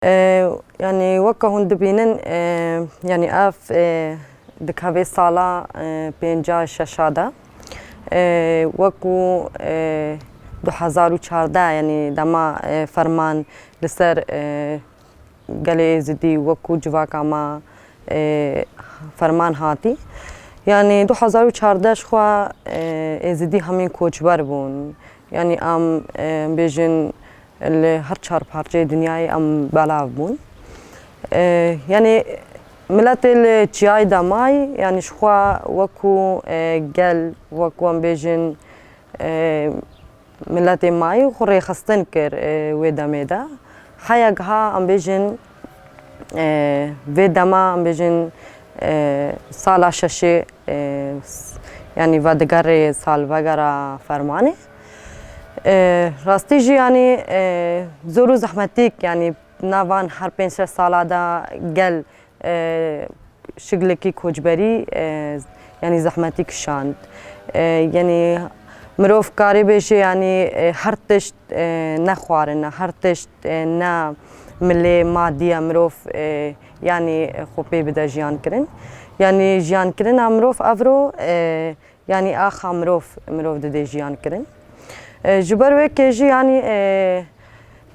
يعني وەکە hûn dibînin yani ev di kevê sala pênca şeşa de wekû 2014 yani dema ferman li ser gelê Êzidî wekû civaka me ferman hatî. Yani 2014 ji xwe Êzidî hemîn koçber bûn. Yani em bêjin li her çar parçeyê dinyayê em belav bûn. Yani miletê li çiyayê de may yani ji xwe wekû gel wekû em bêjin miletê mayî xwe rêxistin kir wê demê de. Heya giha em bêjin vê dema em bêjin sala şeşê yani vedigerê salvegera fermanê. Rastî jî yani zor û zehmetîk yani navan her 5-6 sala de gel şiglekî koçberî yani zehmetî kişand. Yani mirov karê bêje yani her tişt nexwarin, her tişt ne milê madî mirov yani xwe pê bide jiyan kirin. Yani jiyan kirina mirov ev ro yani axa mirov didê jiyan kirin. Ji ber wê jî yani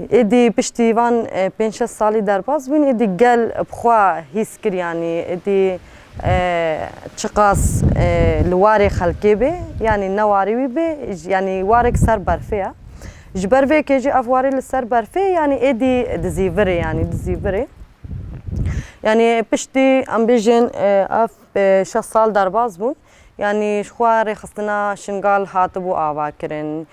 êdî piştî van 5-6 salî derbas bûn êdî gel bi xwe hîs kir yani êdî çi qas li warê xelkê bê yani ne warê wî bê yani warek ser berfê ye. Ji ber vê jî ev warê li ser berfê yani êdî dizîvirê yani dizîvirê. Yani piştî em bêjin ev 6 sal derbas bûn. Yani ji xwe rêxistina şingal hatibû ava kirin.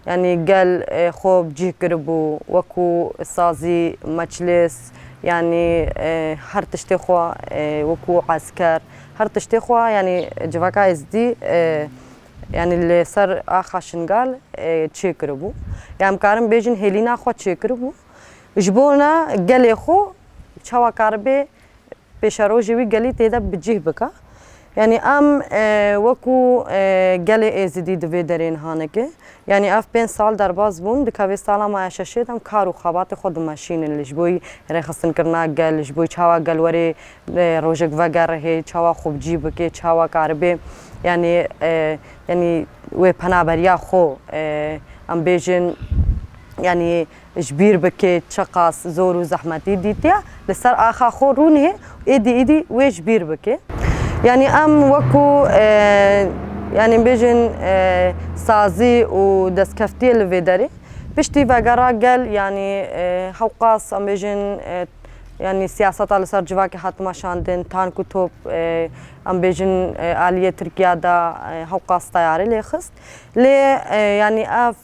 Yani gel xwe cih kiribû wekû sazî, meçlis yani her tiştê xwe wekû esker her tiştê xwe yani civaka Êzidî yani li ser axa şingal çê kiribû. Yani em karin bêjin hêlîna xwe çê kiribû. Ji bo ne gelê xwe çawa karibê pêşerojê wî gelî têde bi cih bike. Yani em wekû gelê Êzidî di vê derên haneke yani ev 5 sal derbas bûn di kevê sala maya şeşê de em kar û xebatê xwe dimeşînin li ji bo rêxistinekirina gel ji bo çawa gel werê rojek vegerhê çawa xwe bi cih bike çawa karibê yani yani wê penaberiya xwe em bêjin yani ji bîr bike çi qas zor û zehmetî dîtiye li ser axa xwe rûnê êdî wê ji bîr bike. Yani em wekû yani bêjin sazî û destkeftiyê li vê derê piştî vegera gel yani hewqas em bêjin yani siyaseta li ser civakê hat meşandin tank û top em bêjin aliyê Tirkiye de hewqas teyarî lê xist. Lê yani ev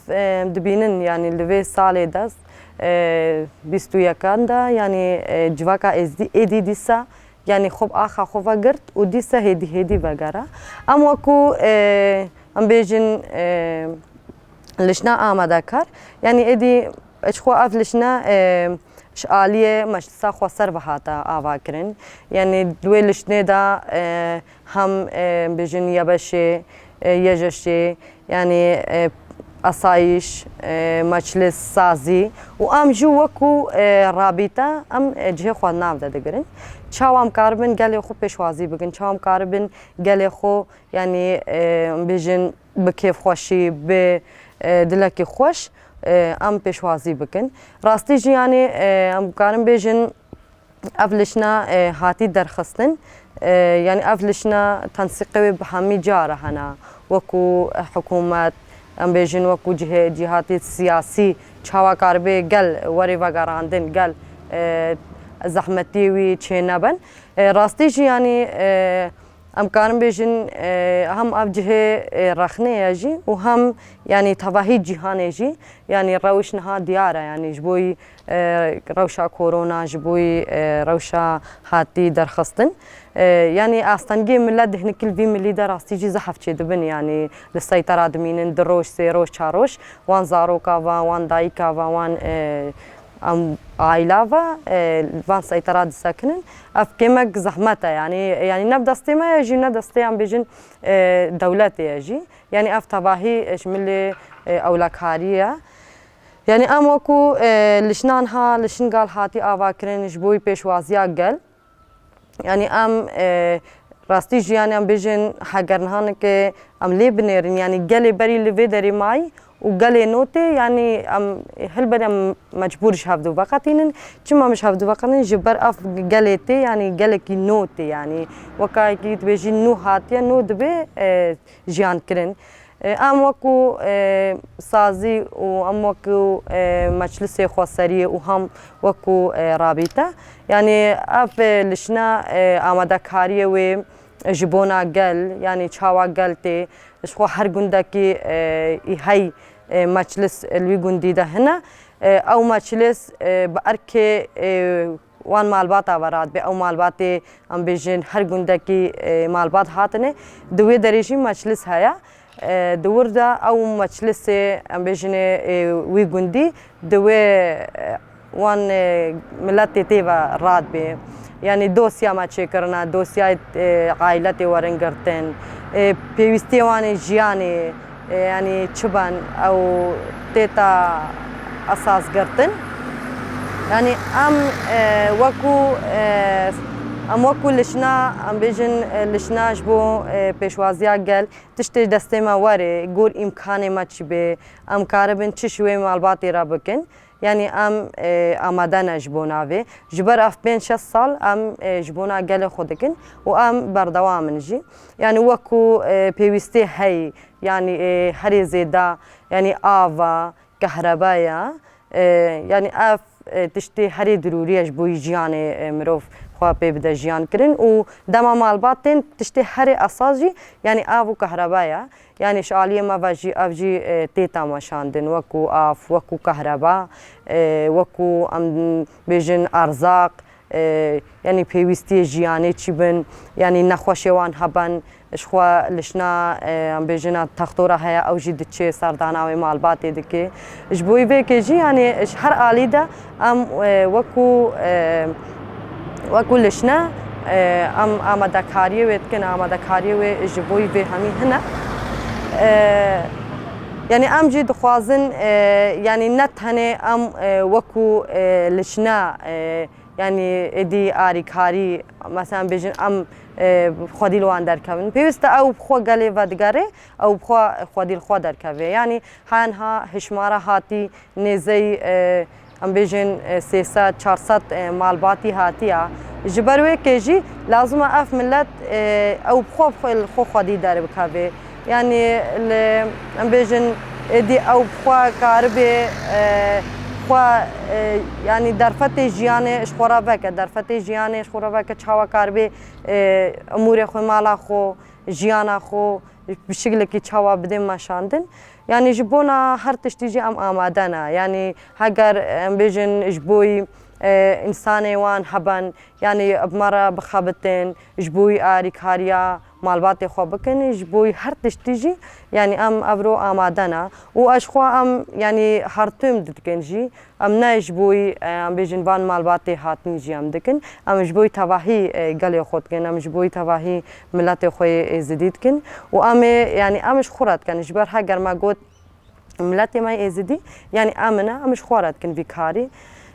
dibînin yani li vê salê de 21 de yani civaka Êzidî dîsa yani xwe axa xwe vegirt û dîsa hêdî vegera. Em wekû em bêjin lişna amedekar yani êdî ji xwe ev lişna ji aliyê meçlisa xwe ser vehate ava kirin. Yani li wê lişnê de hem bêjin yebeşê, yejeşê yani asayîş, meçlis, sazî û em jî wekû rabîte em cihê xwe nav de digirin. Çawa em karibin gelê xwe pêşwazî bikin, çawa em karibin gelê xwe yani em bêjin bi kêfxweşî, bi dilekî xweş em pêşwazî bikin. Rastî jî yani em karin bêjin ev lişna hatî derxistin yani ev lişna tensiqê wê bi hemî cara hene wekû hikûmet em bêjin wekû cîhatê siyasî çawa karibê gel werê vegerandin gel zehmetî wî çê nebin. Rastî jî yani em karin bêjin hem ev cihê rexnê ye jî û hem yani tevahî cîhanê jî yani rewş niha diyar e yani ji bo rewşa korona ji bo rewşa hatî derxistin. Yani astengiyê millet di hinikî vî millî de rastî jî zehf çê dibin yani li seytera dimînin 2 roj 3 roj 4 roj wan zaroka ve wan dayîka ve wan em aîla ve van seytera disekinin ev kêmek zehmet e yani ne bi destê me ye jî ne destê em bêjin dewletê ye jî yani ev tevahî ji milê ewlekarî ye. يعني ام وكو لشنان ها لشن قال هاتي آوا كرن جبوي بيشوازيا قل يعني ام راستي جياني ام بيجن حقرنهان كي ام لي بنيرن يعني قلي بري اللي دري معي وقالي نوتي يعني ام هل بدي مجبورش هفدو وقتين كما مش هفدو وقتين جبر اف قاليتي يعني قالك نوتي يعني وكاي كي تبيجي نو هاتيا نو دبي جيان كرن ام وكو سازي وام وكو مجلس خسري وهم وكو رابطه يعني اف لشنا آماده كاريه و جبونا قال يعني تشاوا قالتي شخو هر گندكي هي مجلس الوي گندي ده هنا او مجلس باركي وان مالبات آوراد به او مالبات ام بيجن هر گندكي مالبات هاتنه دوي دريجي مجلس هيا دور دا او مجلس ام بيجن وي گندي دوي وان ملت تيوا راد به يعني دوسيا ما چكرنا دوسيا عائلتي ورنگرتن بيوستي وان جياني يعني چبان او تيتا اساس گرتن يعني ام وكو لشنا ام بيجن لشنا جبو پیشوازیا گل تشتي دسته ما وره گور امکان ما چي به ام کاربن چشوي مالباتي را بكن يعني ام آماده نجبونا جبر اف 5-6 سال ام جبونا گل خودکن و ام بردوام نجي يعني وكو بيوستي هي يعني هري زيدا يعني آوا كهربايا يعني اف تشتي هري ضروري جبو جياني مروف خوا بيبدا جيان كرن و دما مالباتين تشتي هري اساسي يعني آف وكهربايا يعني شاليه ما فاجي افجي تيتا مشاندن وكو آف وكو كهرباء وكو ام بيجن ارزاق يعني بيوستي جياني تشبن يعني نخوشوان هبن شخوا لشنا ام بيجنا تختورة هيا او جي دتشي سرداناوي مالباتي دكي جبوي بيكي جي يعني هر آلي دا ام وكو لشنا ام آماده كاريه ويتكن آماده كاريه وجبوي بي همي هنا يعني ام جي دخوازن يعني نت هني ام وكو لشنا يعني ادي آري كاري مثلا بيجن ام خودی لوان در کن پیوسته او بخوا گلی و دگره او بخوا خودی خود در کن یعنی هنها هشماره هاتی نزی ام بیشن 300-400 مالباتی هاتیا جبروی کجی لازم اف ملت او بخوا خودی در بکوی یعنی ام بیشن دی او بخوا کاربه خوا يعني درفت جيانه اشخورا بك درفت جيانه اشخورا بك چاوا كاربي امور خو مالا خو جيانا خو بشكل كي چاوا بدم ماشاندن يعني جبونا هر تشتيجي ام آمادنا يعني هاگر ام بيجن جبوي انساني وان حبن يعني بمره بخابتن جبوي آري كاريا مالبات خو بكن جبوي هر تشتيجي يعني ام ابرو آمادنا و اشخوا ام يعني هرتم دكنجي ام نجبوي ام بيجن بان مالبات هاتن جي ام دكن ام جبوي تواهي قالي خودكن ام جبوي تواهي ملت خو زديدكن و ام يعني امش خورات كان جبر هاگر ما قلت ملت ما يزدي يعني امنا امش خورات كن بكاري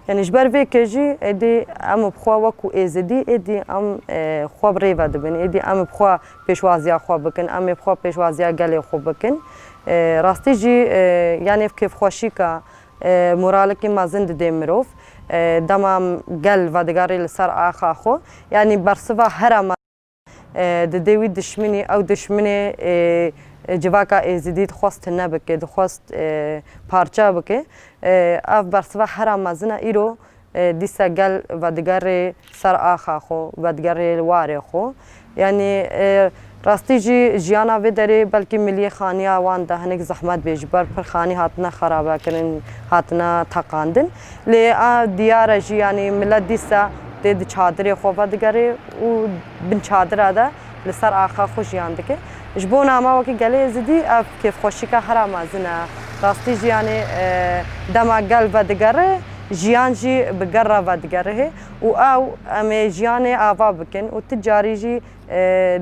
يعني جبر في كجي ادي ام بخوا وكو ازدي ادي ام خو بريفا دبن ادي ام بخوا پیشوازیا خو بكن ام بخوا پیشوازیا گله خو بكن راستي جي يعني كيف خوشيكا مورالك ما زند دمروف دمام گل و دگاري لسر اخا خو يعني برسوا هرم ددوي دشمني او دشمني جواکا ازدید خواست نبکه دخواست پارچه بکه اف برسوا هر مزنه ایرو دیسا گل و دیگر سر آخا خو و دیگر واره خو یعنی راستی جیانا و داره بلکه ملی خانی آوان ده هنگ زحمت بیجبر پر خانی هاتنا خرابه کنن هاتنا تقاندن لی دیار جی یعنی ملت دیسا دید چادر خو و دیگر و بن چادر ده لسر آخا خو جیان دکه جبونا ما وكي قالي زدي اف كيف خوشيكا حرام زنا راستي يعني دما قلب دقر جيان جي بقرة ودقره أو أم جياني آفا بكن وتجاري جي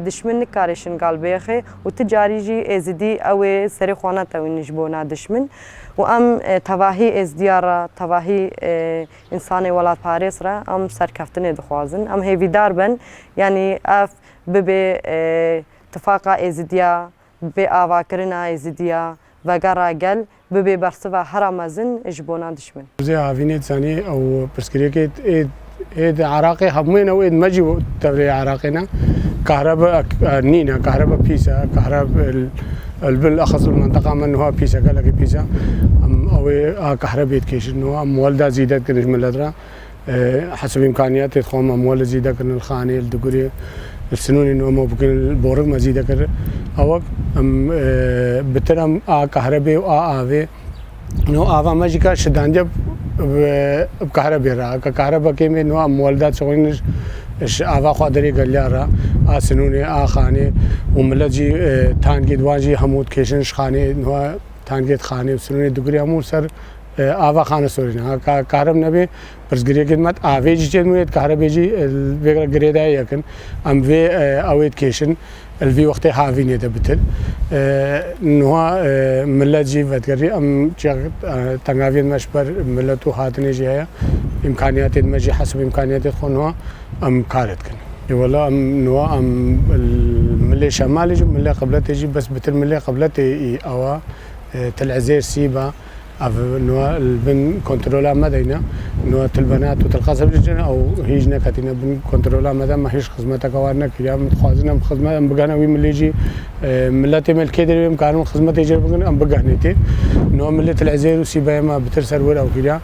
دشمن كارشن قلبيخه وتجاري جي ازدي أو سري خوانا نجبونا دشمن وأم تواهي ازديارة تواهي إنساني ولا باريس را أم سركفتني دخوازن أم هيفي داربن يعني أف ببي اتفاقا ازديا ببي آوا كرنا ازديا وقرا قل ببي برسوا حرامزن اجبونا دشمن زي عافينيت ثاني أو برسكريكيت إيد عراقي همين أو إيد مجي تبري عراقينا كهرباء نينا كهرباء بيسا كهرباء بالأخص المنطقة من هو بيسا قال لك بيسا أو كهرباء كيش إنه مولدا زيادة كنش ملدرا حسب إمكانيات تخوم مولد زيادة كن الخاني الدقوري السنون إنه ما بكون البورق مزيدة كر أوك بترم كهرباء وآوي إنه آوا ماجيكا شدانجب بكهرباء را كهرباء كيمي إنه مولدات شغلينش آوا خادري قليارا سنوني خاني وملجي تانجي دوانجي حمود كيشنش خاني إنه تانجي خاني وسنوني دقوري همون سر آوا خانه سورينا كهرب نبي برزگری خدمت آویجی چه میاد کهربیجی الویگر گریده یکن ام وی آوید کیشن الوی وقت هاوینه ده بتل نوها ملتی ودگری ام چه تنگاوین مشبر ملتو هاتنی جایا امکانیات مجی حسب امکانیات خونها ام کارت کن والله ام نوها ام ملی شمالی جو ملی قبلت جی بس بتل ملی قبلت اوا تلعزير سيبا نوع البن كنترولا مدينة نوع البنات وتلقاسب جنا أو هيجنا كاتينا بن كنترولا مدى ما هيش خدمتها كوارنا كيا متخازنا خدمة أم بجانا ويم اللي يجي ملتي ملك كده ويم كانوا خدمة يجي بجنا أم بجانيتي نوع ملة العزير وسيبا ما بترسل ولا أو كيا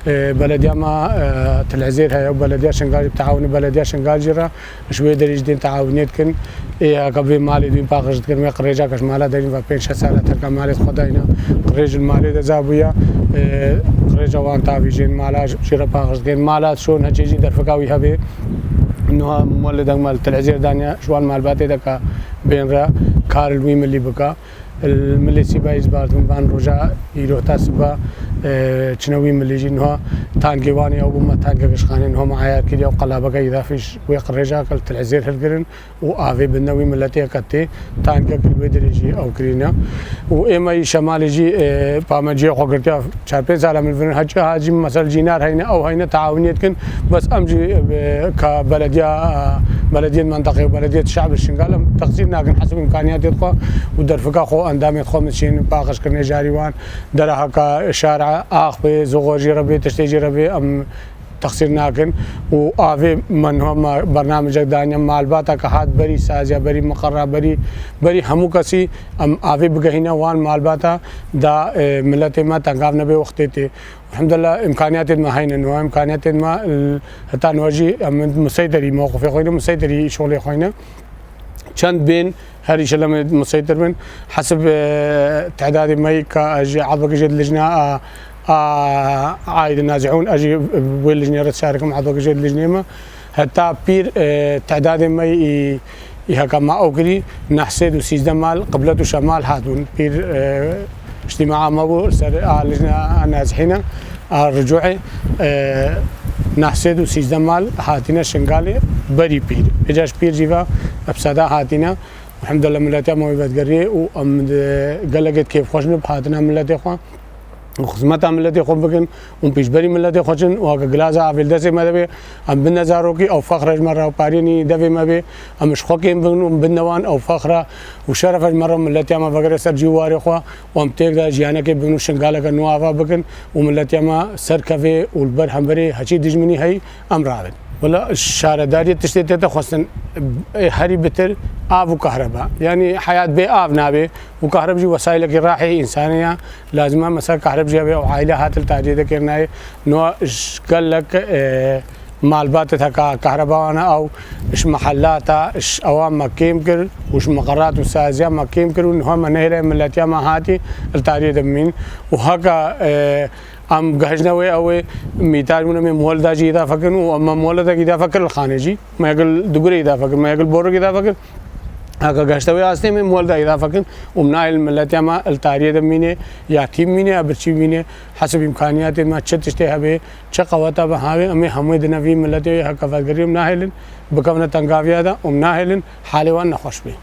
بلديا ما تلعزير هاي بلديا شنقال بتعاون بلديا شنقال جرا شوية دريج دين تعاونيت كن إيه قبل مالي دين باقش كن ما قريجا كش مالا دين وبينش سالة ترك مالي خداينا قريج المالي ده زابويا قريجا وان تافيجين مالا شيرا باقش كن مالا شون هجيجي درفقاوي هبي إنه مولد مال تلعزير دانيا شوان مال باتي دكا بين را كار الميم اللي بكا الملي سيبا إزبارتون بان رجاء يروتا سبا تشنوي مليجي إنها تانجواني أو بما تانجش خاني إنهم معايا كده وقلابك إذا فيش ويقرجا كل العزير هالقرن وآفي بالنوي ملتي كتة تانجا كل ويدريجي أو كرينا وإما شمال يجي بامجي خقرتها شاربين سالم الفن هاجي مثلا جينار هينا أو هينا تعاونيت كن بس أمجي بلدية منطقة وبلدية الشعب الشنغال تقصير لكن حسب إمكانيات يدخل ودرفقا خو أندام يدخل مشين باقش كرني جاريوان درها كشارع آخ زغوجي ربي تشتيجي ربي أم تقصير ناكن وآفي من هم برنامج دانيا مالباتا كهات بري سازيا بري مقرة بري همو كسي أم آفي بقهينا وان مالباتا دا ملتي ما تنقاف نبي وقتي الحمد لله إمكانيات ما هين إنه إمكانيات ما حتى نواجي مسيطري موقف خوينا مسيطري شغل خوينا چند بين هذه شلة مسيطر من حسب تعداد مي كأجي عضبك جد لجنة عايد النازعون أجي واللجنة رتشاركهم عضبك جد لجنة حتى بير تعداد مي يهكا ما أوكري نحسد وسيزدان مال قبلته شمال هاتون بير اجتماع مبو سر لجنة نازحين الرجوعي نحسد وسيزدان مال هاتينا شنغالي بري بير بجاش بير جيفا أبسادا هاتينا الحمد لله ملاتي مويبات قرية وأم قلقت كيف خوشنا بحاتنا ملاتي خوان وخدمتها ملتي خو بكن وبيشبري ملتي خوشن وهاك غلازا عفل دسي ما دبي ام بالنزاروكي او فخر مرة وباريني دبي ما بي ام شخوكين بالنوان او فخرة وشرف مرة ملتي ما فقر سر جواري خو وام تيك دا جيانا كي بنو شنغالك نوافا بكن وملتي ما سر كافي والبرهم بري هشي دجمني هي ام رابط ولا الشاردارية تشتيتها خصن هري بتر آب وكهرباء يعني حياة بي آب نابي وكهرباء جي وسائل راحي إنسانية لازمها مثلا كهرباء جي أو عائلة هات التعديد كرناي نوع قال لك مالباتها كهرباء أو إيش محلاتها إيش أوام مكيم كر وإيش مقرات وسازيا مكيم كر وإنهم منهرة ملتيا ما هاتي التعديد من وهكا ام گهجنوي او ميتاج من مولدا جي اضافه كن وما مولدا کی اضافه کر الخانه جي ما يقل دغري اضافه ما يقل بورو کی اضافه کر هكا قاشتوي أصلي من مولد إضافة كن ومناهل الملت ما التاريخ مينه ياتيم مينه أبرشي مينه حسب إمكانيات ما تشتشته به شقوتا بهاوي أمي حمود نبي ملت هكا فكري مناهل بكمنا تنقافيا دا ومناهل حالوان نخوش به